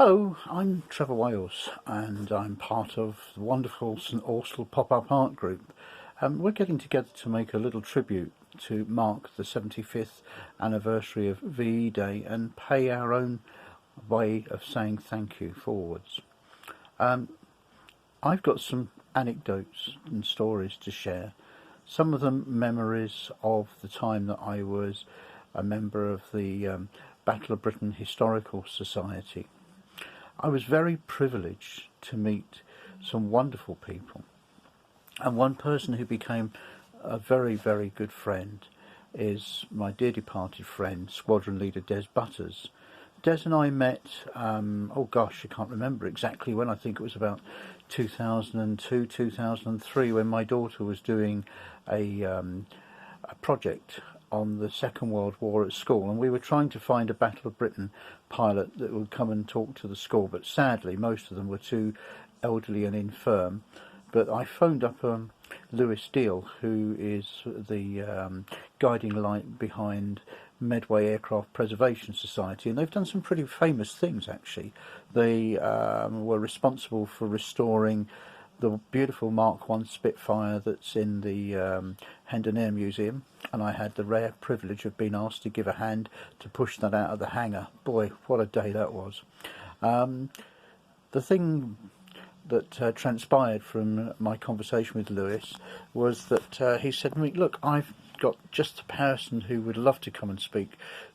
Hello, I'm Trevor Wales and I'm part of the wonderful St Austell Pop-Up Art Group. We're getting together to make a little tribute to mark the 75th anniversary of VE Day and pay our own way of saying thank you forwards. I've got some anecdotes and stories to share, some of them memories of the time that I was a member of the Battle of Britain Historical Society. I was very privileged to meet some wonderful people, and one person who became a very, very good friend is my dear departed friend, Squadron Leader Des Butters. Des and I met, oh gosh, I can't remember exactly when. I think it was about 2002, 2003, when my daughter was doing a project on the Second World War at school, and we were trying to find a Battle of Britain pilot that would come and talk to the school, but sadly most of them were too elderly and infirm. But I phoned up Lewis Deal, who is the guiding light behind Medway Aircraft Preservation Society, and they've done some pretty famous things actually. They were responsible for restoring the beautiful Mark I Spitfire that's in the Hendon Air Museum, and I had the rare privilege of being asked to give a hand to push that out of the hangar. Boy, what a day that was. The thing that transpired from my conversation with Lewis was that he said to me, look, I've got just the person who would love to come and speak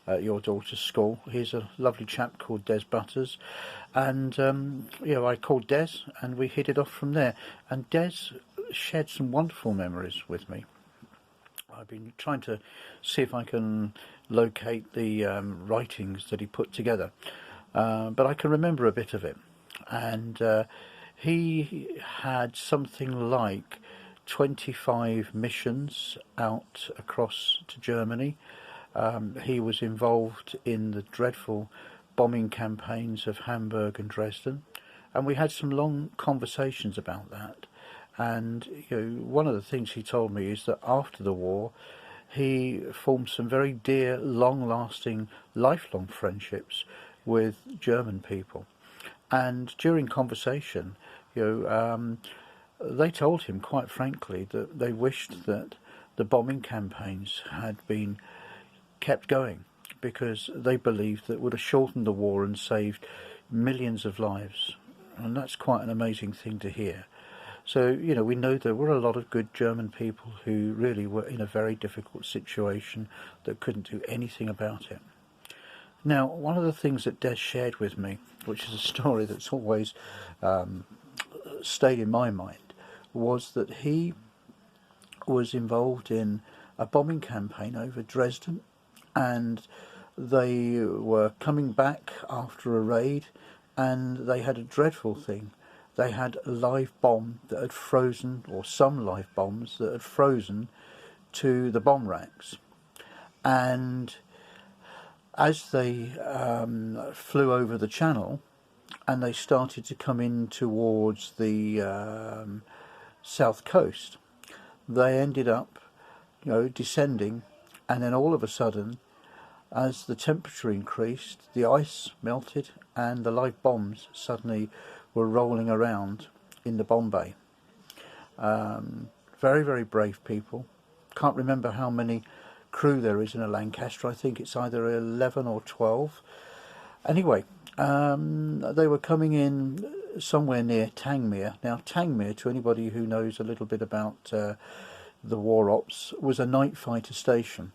at your daughter's school. He's a lovely chap called Des Butters, and I called Des and we hit it off from there, and Des shared some wonderful memories with me. I've been trying to see if I can locate the writings that he put together, but I can remember a bit of it, and he had something like 25 missions out across to Germany. He was involved in the dreadful bombing campaigns of Hamburg and Dresden, and we had some long conversations about that. And one of the things he told me is that after the war he formed some very dear, long-lasting, lifelong friendships with German people. And during conversation, they told him quite frankly that they wished that the bombing campaigns had been kept going, because they believed that it would have shortened the war and saved millions of lives. And that's quite an amazing thing to hear. So, we know there were a lot of good German people who really were in a very difficult situation that couldn't do anything about it. Now, one of the things that Des shared with me, which is a story that's always stayed in my mind, was that he was involved in a bombing campaign over Dresden, and they were coming back after a raid, and they had a dreadful thing. They had a live bomb that had frozen, or some live bombs that had frozen to the bomb racks. And as they flew over the channel and they started to come in towards the south coast, they ended up descending, and then all of a sudden, as the temperature increased, the ice melted and the live bombs suddenly were rolling around in the bomb bay. Very, very brave people. Can't remember how many crew there is in a Lancaster. I think it's either 11 or 12. Anyway, they were coming in somewhere near Tangmere. Now, Tangmere, to anybody who knows a little bit about the war ops, was a night fighter station.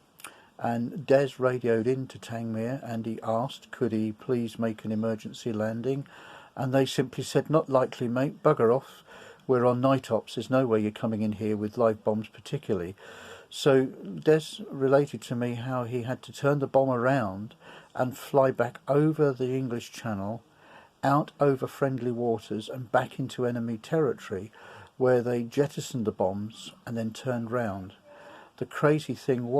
And Des radioed into Tangmere and he asked, could he please make an emergency landing? And they simply said, not likely, mate, bugger off. We're on night ops, there's no way you're coming in here with live bombs particularly. So Des related to me how he had to turn the bomb around and fly back over the English Channel, out over friendly waters and back into enemy territory, where they jettisoned the bombs and then turned round. The crazy thing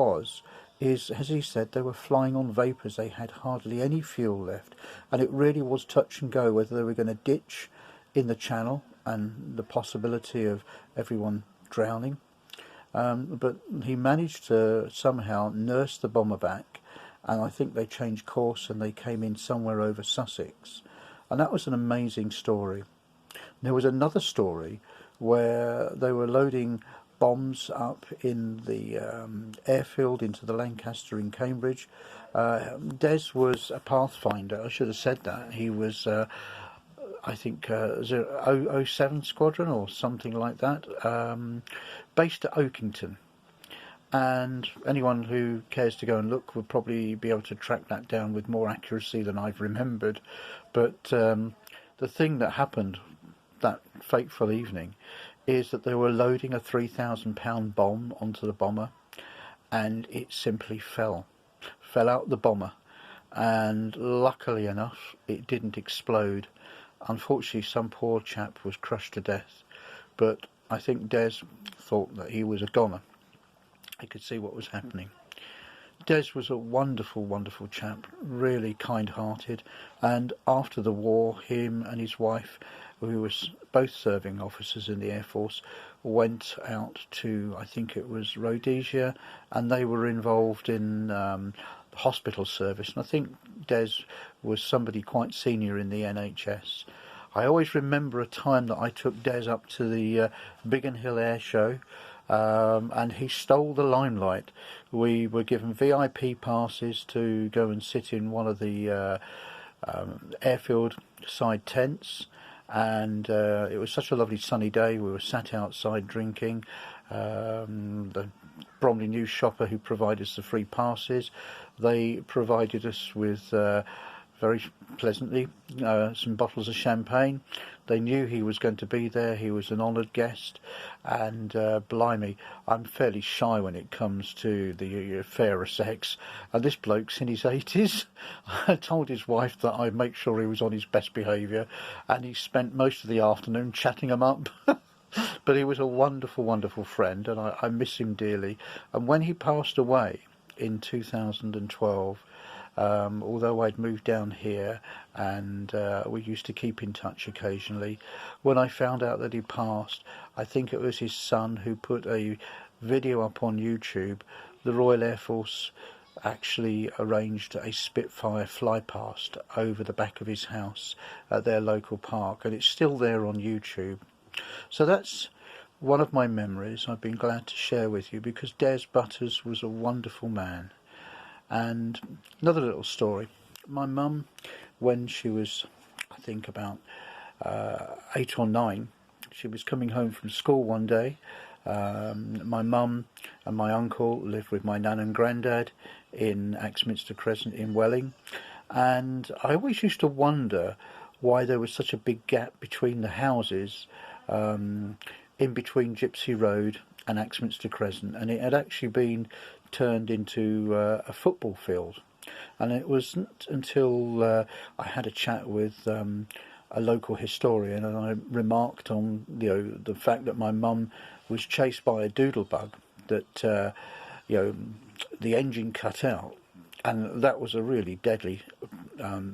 is, as he said, they were flying on vapours. They had hardly any fuel left, and it really was touch and go whether they were going to ditch in the channel and the possibility of everyone drowning. But he managed to somehow nurse the bomber back, and I think they changed course and they came in somewhere over Sussex. and that was an amazing story. There was another story where they were loading bombs up in the airfield into the Lancaster in Cambridge. Des was a pathfinder. I should have said that. He was, I think, 007 Squadron or something like that, based at Oakington. And anyone who cares to go and look will probably be able to track that down with more accuracy than I've remembered. But the thing that happened that fateful evening is that they were loading a 3,000-pound bomb onto the bomber, and it simply fell out the bomber, and luckily enough it didn't explode. Unfortunately, some poor chap was crushed to death, but I think Des thought that he was a goner. He could see what was happening. Des was a wonderful, wonderful chap, really kind-hearted, and after the war, him and his wife, who was both serving officers in the Air Force, went out to, I think it was Rhodesia, and they were involved in the hospital service. And I think Des was somebody quite senior in the NHS. I always remember a time that I took Des up to the Biggin Hill Air Show, and he stole the limelight. We were given VIP passes to go and sit in one of the airfield side tents, and it was such a lovely sunny day. We were sat outside drinking. The Bromley News shopper who provided us the free passes, they provided us with very pleasantly some bottles of champagne. They knew he was going to be there. He was an honoured guest, and blimey, I'm fairly shy when it comes to the fairer sex, and this bloke's in his 80s. I told his wife that I'd make sure he was on his best behaviour, and he spent most of the afternoon chatting him up. But he was a wonderful, wonderful friend, and I miss him dearly. And when he passed away in 2012, although I'd moved down here and we used to keep in touch occasionally, when I found out that he passed, I think it was his son who put a video up on YouTube. The Royal Air Force actually arranged a Spitfire flypast over the back of his house at their local park, and it's still there on YouTube. So that's one of my memories I've been glad to share with you, because Des Butters was a wonderful man. And another little story. My mum, when she was, I think, about 8 or 9, she was coming home from school one day. My mum and my uncle lived with my nan and granddad in Axminster Crescent in Welling. And I always used to wonder why there was such a big gap between the houses in between Gypsy Road and Axminster Crescent. And it had actually been turned into a football field, and it wasn't until I had a chat with a local historian, and I remarked on the fact that my mum was chased by a doodlebug, that the engine cut out, and that was a really deadly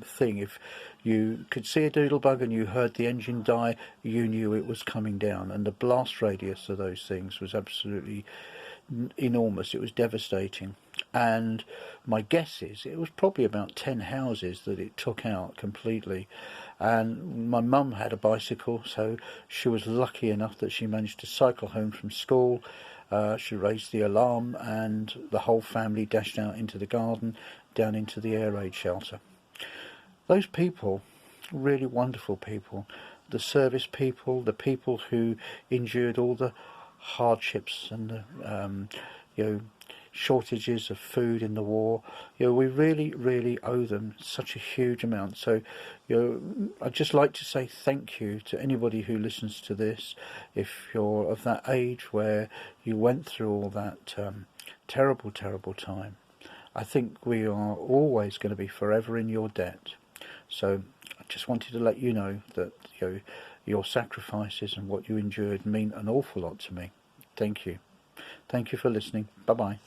thing. If you could see a doodlebug and you heard the engine die, you knew it was coming down, and the blast radius of those things was absolutely enormous. It was devastating, and my guess is it was probably about 10 houses that it took out completely. And my mum had a bicycle, so she was lucky enough that she managed to cycle home from school. She raised the alarm, and the whole family dashed out into the garden, down into the air raid shelter. Those people, really wonderful people, the service people, the people who endured all the hardships and the shortages of food in the war, we really owe them such a huge amount. So I'd just like to say thank you to anybody who listens to this. If you're of that age where you went through all that terrible time, I think we are always going to be forever in your debt. So I just wanted to let you know that your sacrifices and what you endured mean an awful lot to me. Thank you. Thank you for listening. Bye-bye.